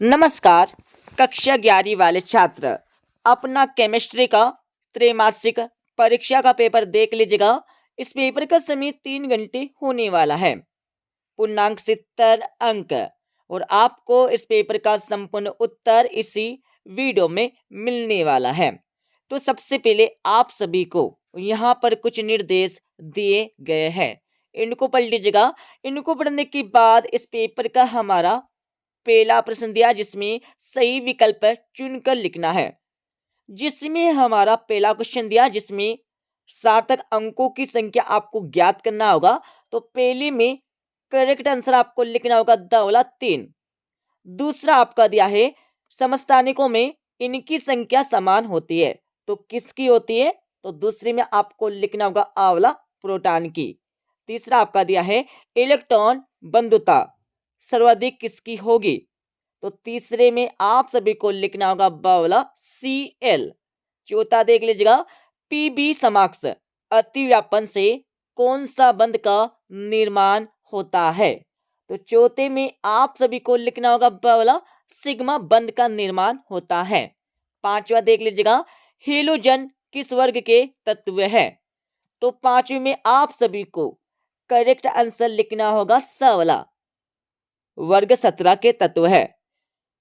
नमस्कार। कक्षा 11वीं वाले छात्र अपना केमिस्ट्री का त्रैमासिक परीक्षा का पेपर देख लीजिएगा। इस पेपर का समय 3 घंटे होने वाला है। पूर्णांक 70 अंक और आपको इस पेपर का संपूर्ण उत्तर इसी वीडियो में मिलने वाला है। तो सबसे पहले आप सभी को यहाँ पर कुछ निर्देश दिए गए हैं, इनको पढ़ लीजिएगा। इनको पढ़ने के बाद इस पेपर का हमारा पहला प्रश्न दिया जिसमें सही विकल्प चुनकर लिखना है। जिसमें हमारा पहला क्वेश्चन दिया जिसमें सार्थक अंकों की संख्या आपको ज्ञात करना होगा। तो पहले में करेक्ट आंसर आपको लिखना होगा द 3। दूसरा आपका दिया है समस्थानिकों में इनकी संख्या समान होती है। तो किसकी होती है? तो दूसरे में आपको लिखना होगा आंवला प्रोटॉन की। तीसरा आपका दिया है इलेक्ट्रॉन बंधुता सर्वाधिक किसकी होगी? तो तीसरे में आप सभी को लिखना होगा बावला Cl। चौथा देख लीजिएगा पीबी समाक्ष अतिव्यापन से कौन सा बंध का निर्माण होता है? तो चौथे में आप सभी को लिखना होगा बावला सिग्मा बंध का निर्माण होता है। पांचवा देख लीजिएगा हेलोजन किस वर्ग के तत्व है? तो पांचवे में आप सभी को करेक्ट आंसर लिखना होगा सवला वर्ग 17 के तत्व है।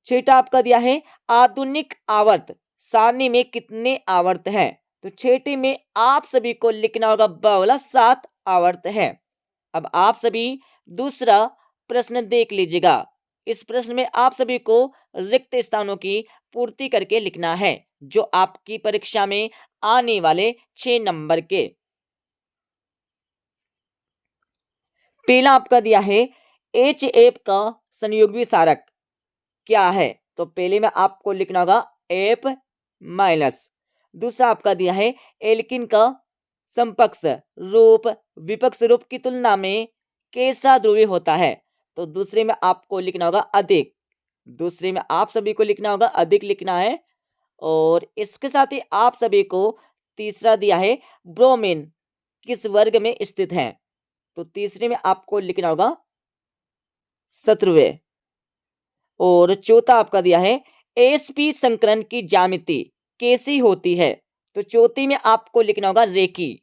छठा आपका दिया है आधुनिक आवर्त सारणी में कितने आवर्त हैं? तो छठे में आप सभी को लिखना होगा बावला 7 आवर्त है। अब आप सभी दूसरा प्रश्न देख लीजिएगा। इस प्रश्न में आप सभी को रिक्त स्थानों की पूर्ति करके लिखना है जो आपकी परीक्षा में आने वाले 6 नंबर के। पहला आपका दिया है HF का संयोगी सारक क्या है? तो पहले में आपको लिखना होगा F माइनस। दूसरा आपका दिया है एल्किन का समपक्ष रूप विपक्ष रूप की तुलना में कैसा ध्रुवीय होता है? तो दूसरे में आपको लिखना होगा अधिक। दूसरे में आप सभी को लिखना होगा अधिक लिखना है। और इसके साथ ही आप सभी को तीसरा दिया है ब्रोमीन किस वर्ग में स्थित है? तो तीसरे में आपको लिखना होगा 17वें। और चौथा आपका दिया है एसपी संकरण की ज्यामिति कैसी होती है? तो चौथे में आपको लिखना होगा रेखी।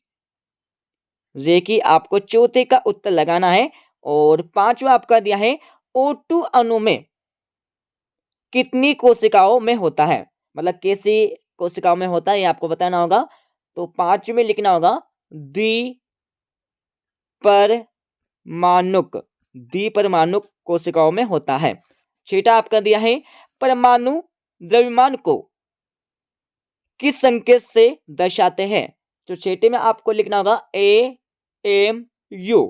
रेखी आपको चौथे का उत्तर लगाना है। और पांचवा आपका दिया है O2 अणु में कितनी कोशिकाओं में होता है? मतलब कैसी कोशिकाओं में होता है ये आपको बताना होगा। तो पांचवे में लिखना होगा द्विपरमाणुक कोशिकाओं में होता है। छठा आपका दिया है परमाणु द्रव्यमान को किस संकेत से दर्शाते हैं? तो छठे में आपको लिखना होगा AMU।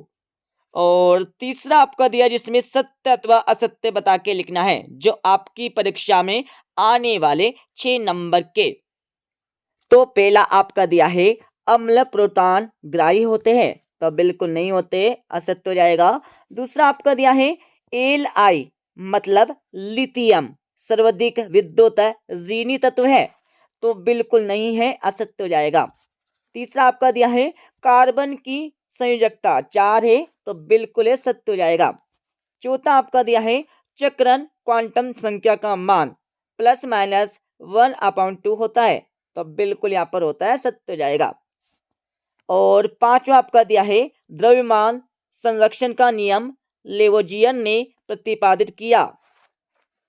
और तीसरा आपका दिया जिसमें सत्य अथवा असत्य बता के लिखना है जो आपकी परीक्षा में आने वाले 6 नंबर के। तो पहला आपका दिया है अम्ल प्रोटॉन ग्राही होते हैं? तो बिल्कुल नहीं होते, असत्य हो जाएगा। दूसरा आपका दिया है Li मतलब लिथियम सर्वाधिक विद्युत ऋणी तत्व है? तो बिल्कुल नहीं है, असत्य हो जाएगा। तीसरा आपका दिया है कार्बन की संयोजकता 4 है? तो बिल्कुल है, सत्य हो जाएगा। चौथा आपका दिया है चक्रण क्वांटम संख्या का मान ±1/2 होता है? तो बिल्कुल यहाँ पर होता है, सत्य हो जाएगा। और पांचवा आपका दिया है द्रव्यमान संरक्षण का नियम लेवोजियन ने प्रतिपादित किया?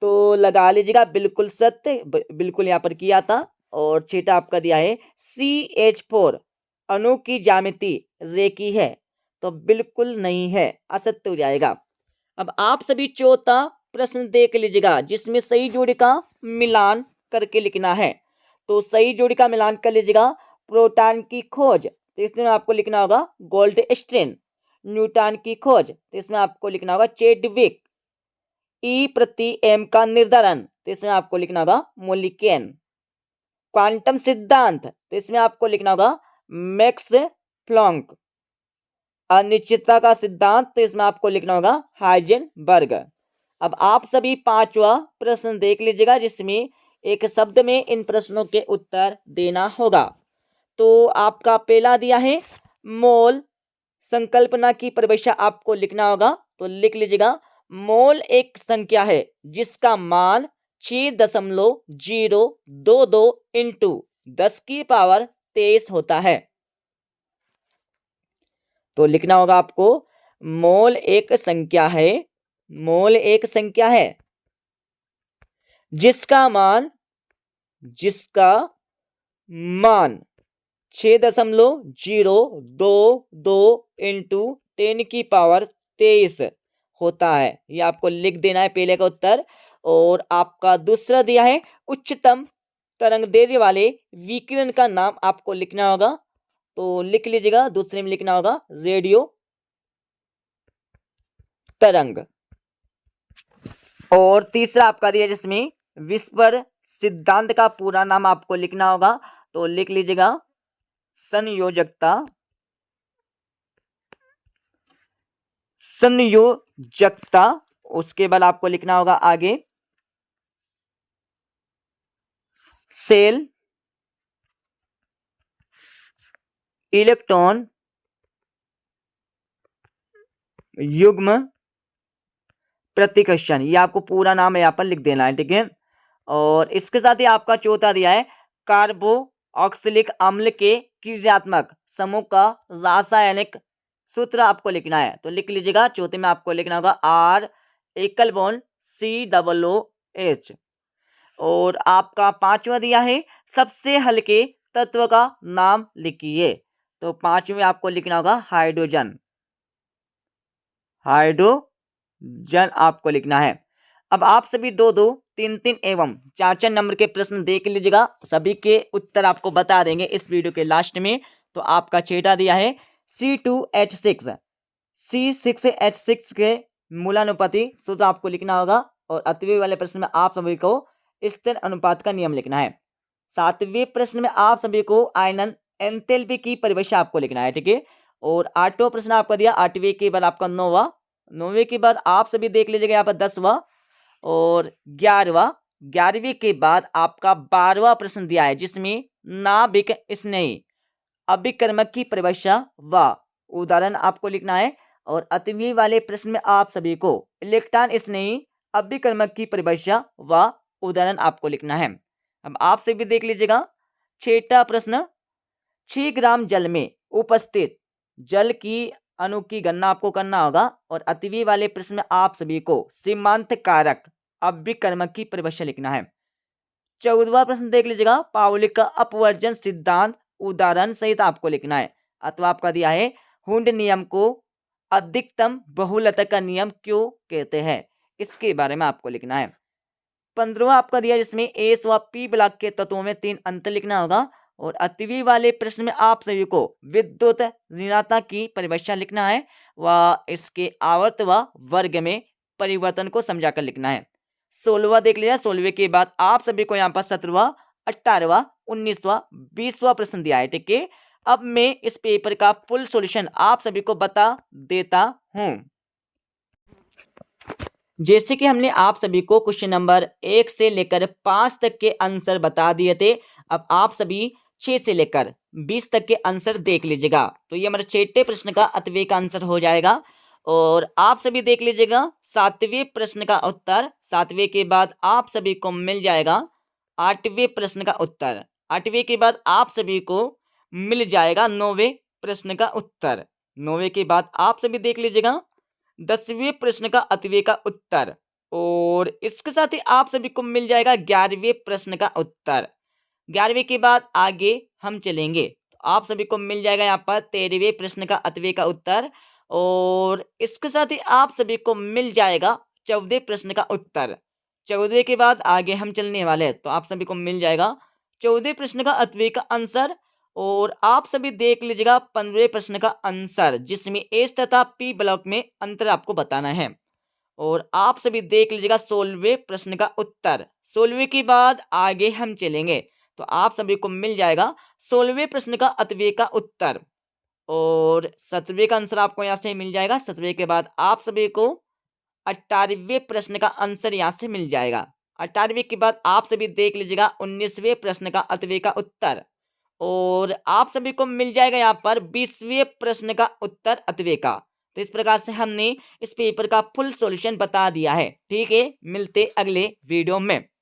तो लगा लीजिएगा, बिल्कुल सत्य, बिल्कुल यहाँ पर किया था। और छठा आपका दिया है CH4 अणु की ज्यामिति रेखी है? तो बिल्कुल नहीं है, असत्य हो जाएगा। अब आप सभी चौथा प्रश्न देख लीजिएगा जिसमें सही जोड़ी का मिलान करके लिखना है। तो सही जोड़ी का मिलान कर लीजिएगा। प्रोटॉन की खोज, तो इसमें आपको लिखना होगा गोल्डस्टीन। न्यूटन की खोज, तो इसमें आपको लिखना होगा चेडविक। E प्रति M का निर्धारण, तो इसमें आपको लिखना होगा मोलिकेन। क्वांटम सिद्धांत, तो इसमें आपको लिखना होगा मैक्स प्लॉन्क। अनिश्चितता का सिद्धांत, तो इसमें आपको लिखना होगा हाइजेनबर्ग। अब आप सभी पांचवा प्रश्न देख लीजिएगा जिसमें एक शब्द में इन प्रश्नों के उत्तर देना होगा। तो आपका पहला दिया है मोल संकल्पना की परिभाषा आपको लिखना होगा। तो लिख लीजिएगा मोल एक संख्या है जिसका मान 6.022 इंटू 10 की पावर 23 होता है। तो लिखना होगा आपको, मोल एक संख्या है, मोल एक संख्या है जिसका मान 6.022 इंटू 10 की पावर 23 होता है। ये आपको लिख देना है पहले का उत्तर। और आपका दूसरा दिया है उच्चतम तरंग दैर्ध्य वाले विकिरण का नाम आपको लिखना होगा। तो लिख लीजिएगा, दूसरे में लिखना होगा रेडियो तरंग। और तीसरा आपका दिया जिसमें विस्पर सिद्धांत का पूरा नाम आपको लिखना होगा। तो लिख लीजिएगा संयोजकता। उसके बाद आपको लिखना होगा आगे सेल इलेक्ट्रॉन युग्म प्रतिकर्षण। ये आपको पूरा नाम यहाँ पर लिख देना है, ठीक है। और इसके साथ ही आपका चौथा दिया है कार्बोक्सिलिक अम्ल के क्रियात्मक समूह का रासायनिक सूत्र आपको लिखना है। तो लिख लीजिएगा, चौथे में आपको लिखना होगा R एकल बॉन्ड COOH। और आपका पांचवा दिया है सबसे हल्के तत्व का नाम लिखिए। तो पांचवें आपको लिखना होगा हाइड्रोजन, हाइड्रोजन आपको लिखना है। अब आप सभी 2-2, 3-3 एवं 4-4 नंबर के प्रश्न देख लीजिएगा, सभी के उत्तर आपको बता देंगे इस वीडियो के लास्ट में। तो आपका छठा दिया है C2H6 C6H6 के मूलानुपाती सूत्र आपको लिखना होगा। और 8वें वाले प्रश्न में आप सभी को स्थिर अनुपात का नियम लिखना है। 7वें प्रश्न में आप सभी को आयनन एंथैल्पी की परिभाषा आपको लिखना है, ठीक है। और 8वां प्रश्न आपका दिया 8वें के बाद आपका 9वां, 9वें के बाद आप सभी देख लीजिएगा यहाँ पर 10वां और 11वां, 11वें के बाद आपका 12वां प्रश्न दिया है जिसमें नाभिक स्नेही अभिकर्मक की परिभाषा व उदाहरण आपको लिखना है। और 8वें वाले प्रश्न में आप सभी को इलेक्ट्रॉन स्नेही अभिकर्मक की परिभाषा व उदाहरण आपको लिखना है। अब आप सभी देख लीजिएगा 6ठा प्रश्न, 6 ग्राम जल में उपस्थित जल की अणु की गणना आपको करना होगा। और 8वें वाले प्रश्न में आप सभी को सीमांत कारक अभिकर्मक की परिभाषा लिखना है। 14वां प्रश्न देख लीजिएगा पाउलिक का अपवर्जन सिद्धांत उदाहरण सहित आपको लिखना है। अथवा आपका दिया है हुंड नियम को अधिकतम बहुलता का नियम क्यों कहते हैं, इसके बारे में आपको लिखना है। 15वां आपका दिया जिसमें एस व पी ब्लॉक के तत्वों में 3 अंतर लिखना होगा। और 8वीं वाले प्रश्न में आप सभी को विद्युत ऋणात्मकता की परिभाषा लिखना है व इसके आवर्त व वर्ग में परिवर्तन को समझाकर लिखना है। 16वां देख लिया, 16वें के बाद आप सभी को यहाँ पर 17वां, 18वां, 19वां, 20वां प्रश्न दिया है, ठीक है। अब मैं इस पेपर का फुल सॉल्यूशन आप सभी को बता देता हूं। जैसे कि हमने आप सभी को क्वेश्चन नंबर 1 से लेकर 5 तक के आंसर बता दिए थे। अब आप सभी 6 से लेकर 20 तक के आंसर देख लीजिएगा। तो ये हमारे 6ठे प्रश्न का 8वें का आंसर हो जाएगा। और आप सभी देख लीजिएगा 7वें प्रश्न का उत्तर। 7वें के बाद आप सभी को मिल जाएगा 8वें प्रश्न का उत्तर। 8वें के बाद आप सभी को मिल जाएगा 9वें प्रश्न का उत्तर। 9वें के बाद आप सभी देख लीजिएगा 10वें प्रश्न का 8वें का उत्तर। और इसके साथ ही आप सभी को मिल जाएगा 11वें प्रश्न का उत्तर। 11वें के बाद आगे हम चलेंगे तो आप सभी को मिल जाएगा यहाँ पर 13वें प्रश्न का 8वें का उत्तर। और इसके साथ ही आप सभी को मिल जाएगा 14वें प्रश्न का उत्तर। 14वें के बाद आगे हम चलने वाले हैं तो आप सभी को मिल जाएगा 14वें प्रश्न का 8वें का आंसर। और आप सभी देख लीजिएगा 15वें प्रश्न का आंसर जिसमें एस तथा पी ब्लॉक में अंतर आपको बताना है। और आप सभी देख लीजिएगा 16वें प्रश्न का उत्तर। 16वें के बाद आगे हम चलेंगे तो आप सभी को मिल जाएगा 16वें प्रश्न का 8वें का उत्तर। और 17वें का आंसर आपको यहाँ से मिल जाएगा। 17वें के बाद आप सभी को 18वें प्रश्न का आंसर यहाँ से मिल जाएगा। 18वें के बाद आप सभी देख लीजिएगा 19वें प्रश्न का 8वें का उत्तर। और आप सभी को मिल जाएगा यहाँ पर 20वें प्रश्न का उत्तर 8वें का। तो इस प्रकार से हमने इस पेपर का फुल सॉल्यूशन बता दिया है। ठीक है, मिलते अगले वीडियो में।